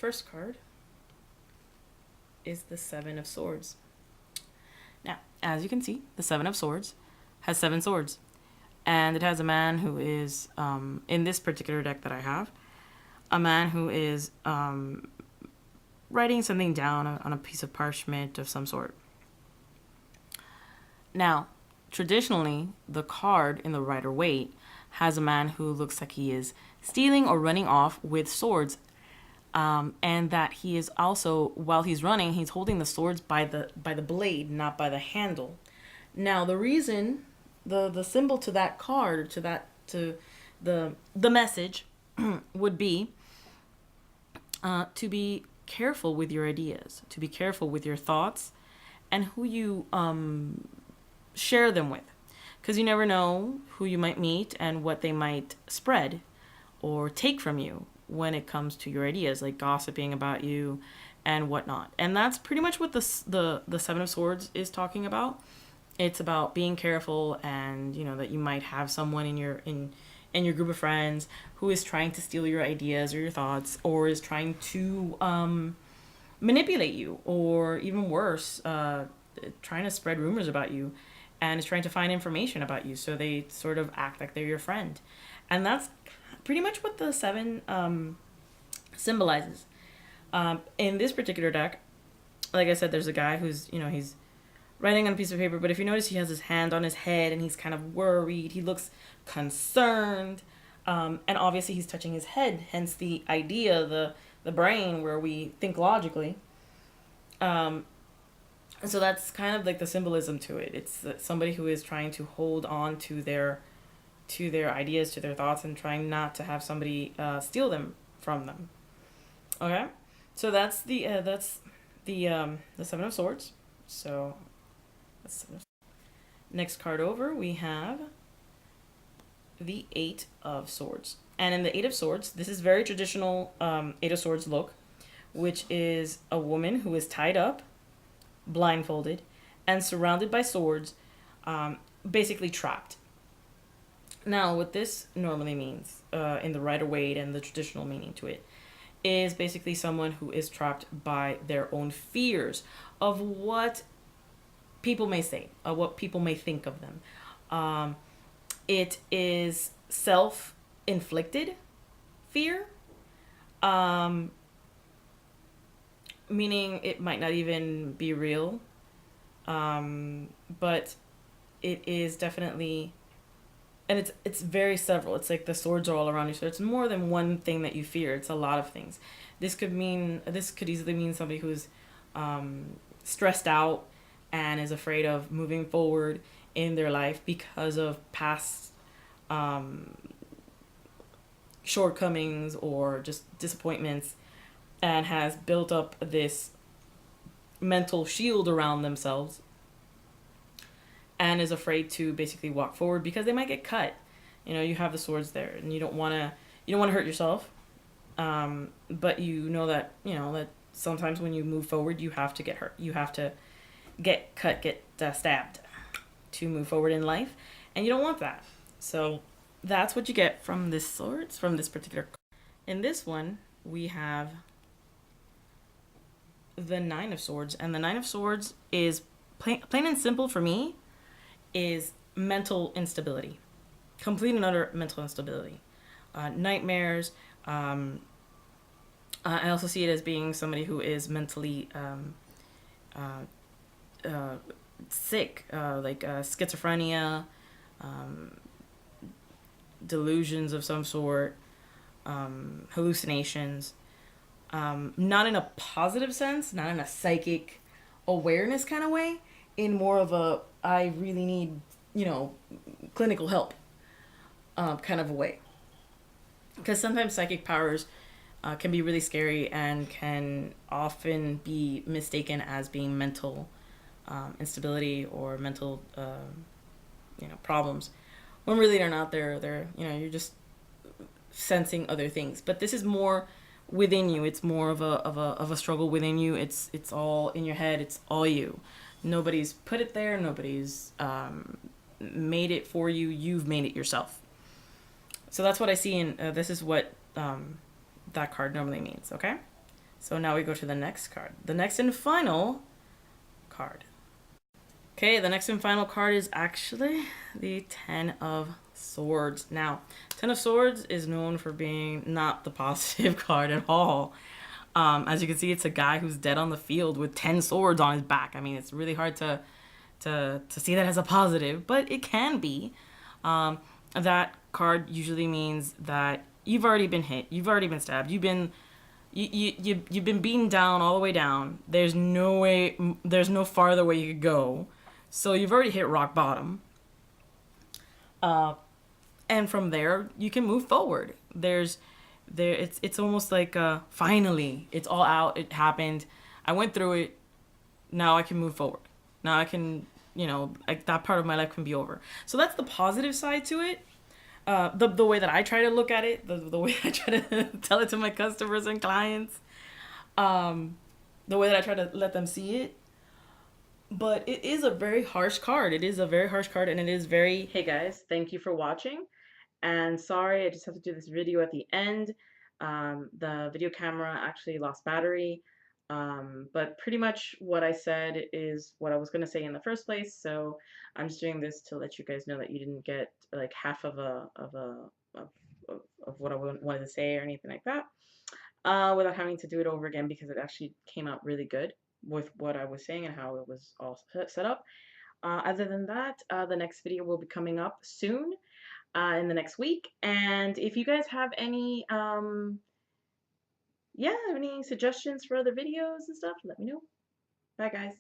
first card is the Seven of Swords. Now, as you can see, the Seven of Swords has 7 swords. And it has a man who is, in this particular deck that I have, a man who is writing something down on a piece of parchment of some sort. Now, traditionally, the card in the Rider-Waite has a man who looks like he is stealing or running off with swords. And that he is also, while he's running, he's holding the swords by the blade, not by the handle. Now, the reason, the symbol to that card, to the message would be to be careful with your ideas, to be careful with your thoughts, and who you share them with, because you never know who you might meet and what they might spread or take from you when it comes to your ideas, like gossiping about you and whatnot. And that's pretty much what the Seven of Swords is talking about. It's about being careful, and that you might have someone in your group of friends who is trying to steal your ideas or your thoughts, or is trying to manipulate you, or even worse, trying to spread rumors about you, and is trying to find information about you, so they sort of act like they're your friend. And that's pretty much what the 7 symbolizes. In this particular deck, like I said, there's a guy who's, he's writing on a piece of paper, but if you notice, he has his hand on his head and he's kind of worried. He looks concerned. And obviously he's touching his head, hence the idea, the brain, where we think logically. So that's kind of like the symbolism to it. It's somebody who is trying to hold on to their ideas, to their thoughts, and trying not to have somebody steal them from them. Okay, so that's the Seven of Swords. So next card over, we have the Eight of Swords. And in the Eight of Swords, this is very traditional Eight of Swords look, which is a woman who is tied up, blindfolded, and surrounded by swords, basically trapped. Now, what this normally means in the Rider-Waite and the traditional meaning to it is basically someone who is trapped by their own fears of what people may say, of what people may think of them. It is self-inflicted fear, meaning it might not even be real, but it is definitely, and it's very several. It's like the swords are all around you, so it's more than one thing that you fear. It's a lot of things. This could easily mean somebody who's stressed out and is afraid of moving forward in their life because of past shortcomings or just disappointments, and has built up this mental shield around themselves and is afraid to basically walk forward because they might get cut. You have the swords there, and you don't want to hurt yourself, but that sometimes when you move forward, you have to get hurt. You have to get cut, get stabbed to move forward in life, and you don't want that. So that's what you get from this swords, from this particular card. In this one, we have the Nine of Swords, and the Nine of Swords is plain and simple for me, is mental instability, complete and utter mental instability, nightmares. I also see it as being somebody who is mentally sick, like schizophrenia, delusions of some sort, hallucinations, not in a positive sense, not in a psychic awareness kind of way, in more of a I really need clinical help kind of a way, because sometimes psychic powers can be really scary and can often be mistaken as being mental instability or mental problems, when really they're not. They're you're just sensing other things. But this is more within you. It's more of a struggle within you. It's all in your head. It's all you. Nobody's put it there. Nobody's made it for you. You've made it yourself. So that's what I see, and this is what that card normally means. Okay, So now we go to the next card. The next and final card. Okay, the next and final card is actually the Ten of Swords. Now, Ten of Swords is known for being not the positive card at all. As you can see, it's a guy who's dead on the field with 10 swords on his back. I mean, it's really hard to see that as a positive, but it can be. That card usually means that you've already been hit, you've already been stabbed, you've been beaten down all the way down. There's no way, there's no farther way you could go. So you've already hit rock bottom. And from there you can move forward. It's almost like finally it's all out. It happened. I went through it. Now I can move forward. Now I can, that part of my life can be over. So that's the positive side to it. The way that I try to look at it, the way I try to tell it to my customers and clients, the way that I try to let them see it. But it is a very harsh card. It is a very harsh card, and it is very. Hey guys, thank you for watching. And sorry, I just have to do this video at the end. The video camera actually lost battery. But pretty much what I said is what I was going to say in the first place. So I'm just doing this to let you guys know that you didn't get like half of what I wanted to say or anything like that. Without having to do it over again, because it actually came out really good with what I was saying and how it was all set up. Other than that, the next video will be coming up soon in the next week. And if you guys have any, any suggestions for other videos and stuff, let me know. Bye, guys.